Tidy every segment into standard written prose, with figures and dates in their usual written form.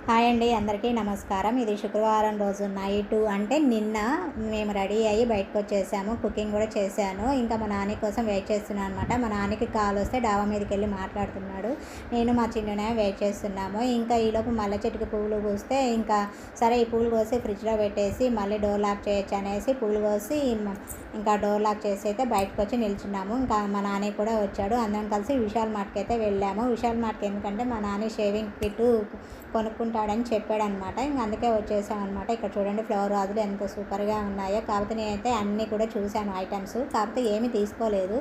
Hi అండి, అందరికీ నమస్కారం. ఇది శుక్రవారం రోజు నైటు అంటే నిన్న మేము రెడీ అయ్యి బయటకు వచ్చేసాము. కుకింగ్ కూడా చేశాను. ఇంకా మా నాని కోసం వెయిట్ చేస్తున్నాను అనమాట. మా నాన్నకి కాల్ వస్తే డాబా మీదకి వెళ్ళి మాట్లాడుతున్నాడు. నేను మా చిన్ననే వెయిట్ చేస్తున్నాము. ఇంకా ఈలోపు మల్లె చెట్టుకి పువ్వులు పూస్తే ఇంకా సరే ఈ పూలు కోసి ఫ్రిడ్జ్లో పెట్టేసి మళ్ళీ డోర్ లాక్ చేయొచ్చు అనేసి పూలు కోసి ఇంకా డోర్ లాక్ చేసి అయితే బయటకు వచ్చి నిల్చున్నాము. ఇంకా మా నాని కూడా వచ్చాడు. అందరం కలిసి విశాల్ మార్ట్కి అయితే వెళ్ళాము. విశాల్ మార్ట్కి ఎందుకంటే మా నాని షేవింగ్ కిట్ కొనుక్కుంటాడని చెప్పాడనమాట. ఇంక అందుకే వచ్చేసామన్నమాట. ఇక్కడ చూడండి ఫ్లవర్ వాజులు ఎంత సూపర్గా ఉన్నాయో. కాకపోతే నేనైతే అన్నీ కూడా చూశాను ఐటమ్స్, కాకపోతే ఏమీ తీసుకోలేదు.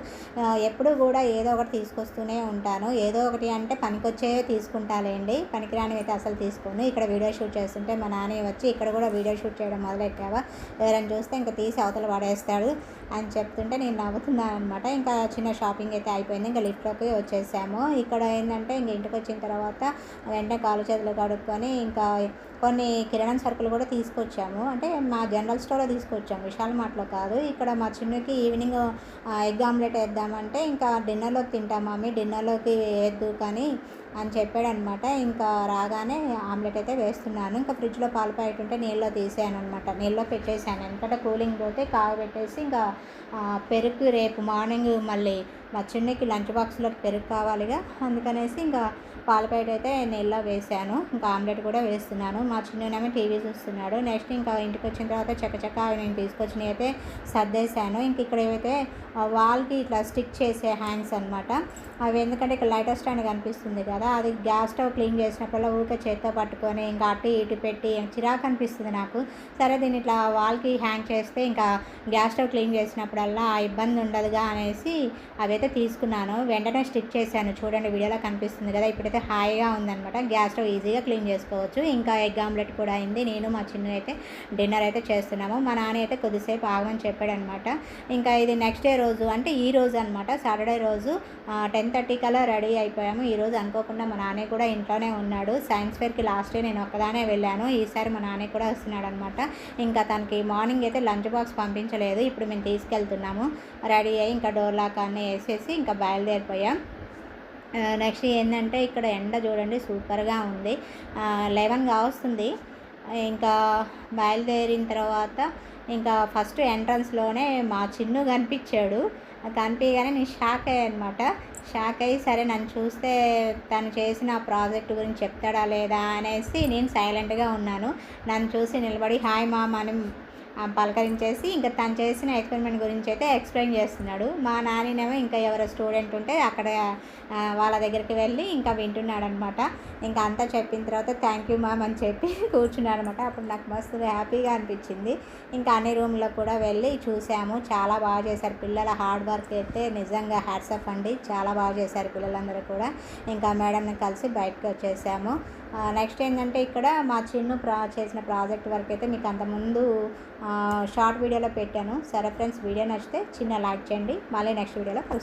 ఎప్పుడు కూడా ఏదో ఒకటి తీసుకొస్తూనే ఉంటాను. ఏదో ఒకటి అంటే పనికొచ్చేవే తీసుకుంటాలేండి, పనికిరానివి అయితే అసలు తీసుకోను. ఇక్కడ వీడియో షూట్ చేస్తుంటే మా నాని వచ్చి ఇక్కడ కూడా వీడియో షూట్ చేయడం మొదలెట్టావా, ఎవరైనా చూస్తే ఇంకా తీసి అవతల పడేస్తాడు అని చెప్తుంటే నేను నవ్వుతున్నాను అనమాట. ఇంకా చిన్న షాపింగ్ అయితే అయిపోయింది. ఇంకా లిఫ్ట్లోకి వచ్చేసాము. ఇక్కడ ఏంటంటే ఇంక ఇంటికి వచ్చిన తర్వాత వెంటనే కాలు చేతులు కడుక్కొని ఇంకా కొన్ని కిరాణం సరుకులు కూడా తీసుకొచ్చాము. అంటే మా జనరల్ స్టోర్లో తీసుకొచ్చాము, విశాల్ మార్ట్లో కాదు. ఇక్కడ మా చిన్నకి ఈవినింగ్ ఎగ్ ఆమ్లెట్ వేద్దామంటే ఇంకా డిన్నర్లోకి తింటాం మమ్మీ, డిన్నర్లోకి వేయద్దు కానీ అని చెప్పాడనమాట. ఇంకా రాగానే ఆమ్లెట్ అయితే వేస్తున్నాను. ఇంకా ఫ్రిడ్జ్లో పాలు ప్యాకెట్ ఉంటే నీళ్ళలో తీసాను అనమాట. నీళ్ళలో పెట్టేశాను, ఎందుకంటే కూలింగ్ పోతే కాగబెట్టేసి ఇంకా పెరుగు రేపు మార్నింగ్ మళ్ళీ మా చిన్నకి లంచ్ బాక్స్లోకి పెరుగు కావాలిగా, అందుకనేసి ఇంకా పాల ప్యాకెట్ అయితే నీళ్ళలో వేసాను. ఇంకా ఆమ్లెట్ కూడా వేస్తున్నాను. మా చిన్ననేమో టీవీ చూస్తున్నాడు. నెక్స్ట్ ఇంకా ఇంటికి వచ్చిన తర్వాత చక్కచక్క నేను తీసుకొచ్చినవి అయితే సర్దేశాను. ఇంక ఇక్కడ ఏవైతే వాల్కి ఇట్లా స్టిక్ చేసే హ్యాండ్స్ అనమాట. అవి ఎందుకంటే ఇక్కడ లైటర్ స్టాండ్ కనిపిస్తుంది కదా, అది గ్యాస్ స్టవ్ క్లీన్ చేసినప్పుడల్లా ఊరికే చేత్తో పట్టుకొని ఇంకా అటు ఇటు పెట్టి చిరాకు అనిపిస్తుంది నాకు. సరే దీన్ని ఇట్లా వాల్కి హ్యాంగ్ చేస్తే ఇంకా గ్యాస్ స్టవ్ క్లీన్ చేసినప్పుడల్లా ఆ ఇబ్బంది ఉండదుగా అనేసి అవి అయితే తీసుకున్నాను. వెంటనే స్టిక్ చేశాను. చూడండి వీడియోలో కనిపిస్తుంది కదా, ఇప్పుడైతే హాయిగా ఉందనమాట. గ్యాస్ స్టవ్ ఈజీగా క్లీన్ చేసుకోవచ్చు. ఇంకా ఎగ్ ఆమ్లెట్ కూడా అయింది. నేను మా చిన్న అయితే డిన్నర్ అయితే చేస్తున్నాము. మా నాన్న అయితే కొద్దిసేపు ఆగమని చెప్పాడనమాట. ఇంకా ఇది నెక్స్ట్ డే రోజు అంటే ఈ రోజు అనమాట, సాటర్డే రోజు 10:30 కల్లా రెడీ అయిపోయాము. ఈరోజు అనుకోకుండా మా నాన్న కూడా ఇంట్లోనే ఉన్నాడు. సైన్స్ ఫేర్కి లాస్ట్ డే నేను ఒక్కదానే వెళ్ళాను, ఈసారి మా నాన్న కూడా వస్తున్నాడు అనమాట. ఇంకా తనకి మార్నింగ్ అయితే లంచ్ బాక్స్ పంపించలేదు, ఇప్పుడు మేము తీసుకెళ్తున్నాము. రెడీ అయ్యి ఇంకా డోర్ లాక్ అన్నీ వేసేసి ఇంకా బయలుదేరిపోయాం. నెక్స్ట్ ఏంటంటే ఇక్కడ ఎండ చూడండి సూపర్గా ఉంది. 11 కావస్తుంది. ఇంకా బయలుదేరిన తర్వాత ఇంకా ఫస్ట్ ఎంట్రన్స్లోనే మా చిన్ను కనిపించాడు. కనిపించగానే నేను షాక్ అయ్యాను అనమాట. షాక్ అయ్యి సరే నన్ను చూస్తే తను చేసిన ప్రాజెక్ట్ గురించి చెప్తాడా లేదా అనేసి నేను సైలెంట్గా ఉన్నాను. నన్ను చూసి నిలబడి హాయ్ మామ్ అని పలకరించేసి ఇంకా తను చేసిన ఎక్స్పెరిమెంట్ గురించి అయితే ఎక్స్ప్లెయిన్ చేస్తున్నాడు. మా నాన్ననేమో ఇంకా ఎవరో స్టూడెంట్ ఉంటే అక్కడ వాళ్ళ దగ్గరికి వెళ్ళి ఇంకా వింటున్నాడు అనమాట. ఇంకా అంతా చెప్పిన తర్వాత థ్యాంక్ యూ మ్యామ్ అని చెప్పి కూర్చున్నాడు అనమాట. అప్పుడు నాకు మస్తు హ్యాపీగా అనిపించింది. ఇంకా అన్ని రూమ్లో కూడా వెళ్ళి చూసాము. చాలా బాగా చేశారు పిల్లల హార్డ్ వర్క్ అయితే నిజంగా హ్యాట్స్ ఆఫ్ అండి. చాలా బాగా చేశారు పిల్లలందరూ కూడా. ఇంకా మేడంని కలిసి బయటకు వచ్చేసాము. నెక్స్ట్ ఏంటంటే ఇక్కడ మా చిన్ను చేసిన ప్రాజెక్ట్ వర్క్ అయితే మీకు అంతకుముందు షార్ట్ వీడియోలో పెట్టాను. సరే ఫ్రెండ్స్, వీడియో నచ్చితే చిన్న లైక్ చేయండి. మళ్ళీ నెక్స్ట్ వీడియోలో